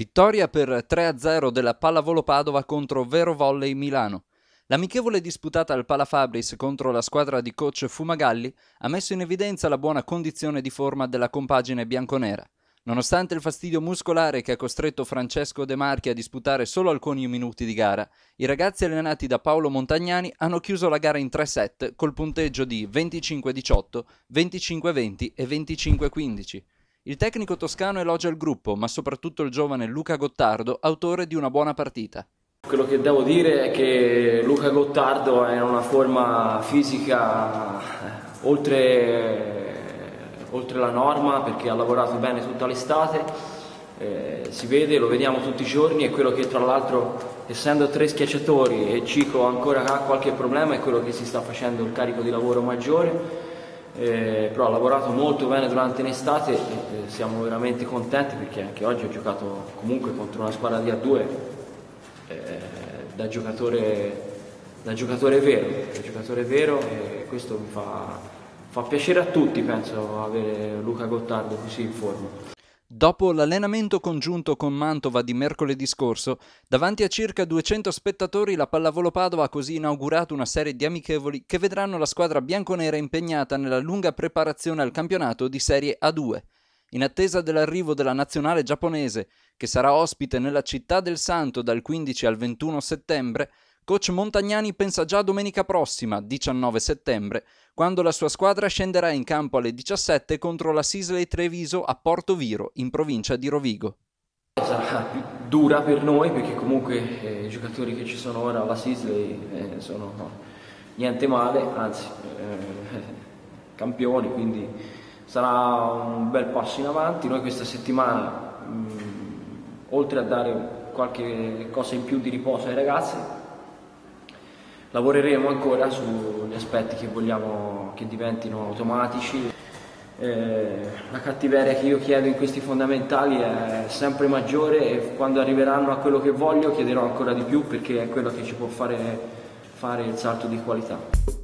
Vittoria per 3-0 della Pallavolo Padova contro Vero Volley Milano. L'amichevole disputata al Palafabris contro la squadra di coach Fumagalli ha messo in evidenza la buona condizione di forma della compagine bianconera. Nonostante il fastidio muscolare che ha costretto Francesco De Marchi a disputare solo alcuni minuti di gara, i ragazzi allenati da Paolo Montagnani hanno chiuso la gara in 3 set col punteggio di 25-18, 25-20 e 25-15. Il tecnico toscano elogia il gruppo, ma soprattutto il giovane Luca Gottardo, autore di una buona partita. Quello che devo dire è che Luca Gottardo è in una forma fisica oltre la norma, perché ha lavorato bene tutta l'estate, si vede, lo vediamo tutti i giorni, è quello che tra l'altro, essendo 3 schiacciatori e Cico ancora ha qualche problema, è quello che si sta facendo il carico di lavoro maggiore. Però ha lavorato molto bene durante l'estate e siamo veramente contenti, perché anche oggi ho giocato comunque contro una squadra di A2 da giocatore vero, e questo mi fa piacere a tutti, penso, avere Luca Gottardo così in forma. Dopo l'allenamento congiunto con Mantova di mercoledì scorso, davanti a circa 200 spettatori, la Pallavolo Padova ha così inaugurato una serie di amichevoli che vedranno la squadra bianconera impegnata nella lunga preparazione al campionato di Serie A2. In attesa dell'arrivo della nazionale giapponese, che sarà ospite nella Città del Santo dal 15 al 21 settembre, coach Montagnani pensa già domenica prossima, 19 settembre, quando la sua squadra scenderà in campo alle 17 contro la Sisley Treviso a Porto Viro, in provincia di Rovigo. Sarà più dura per noi, perché comunque i giocatori che ci sono ora alla Sisley sono niente male, anzi campioni, quindi sarà un bel passo in avanti. Noi questa settimana, oltre a dare qualche cosa in più di riposo ai ragazzi, lavoreremo ancora sugli aspetti che vogliamo che diventino automatici. La cattiveria che io chiedo in questi fondamentali è sempre maggiore, e quando arriveranno a quello che voglio chiederò ancora di più, perché è quello che ci può fare il salto di qualità.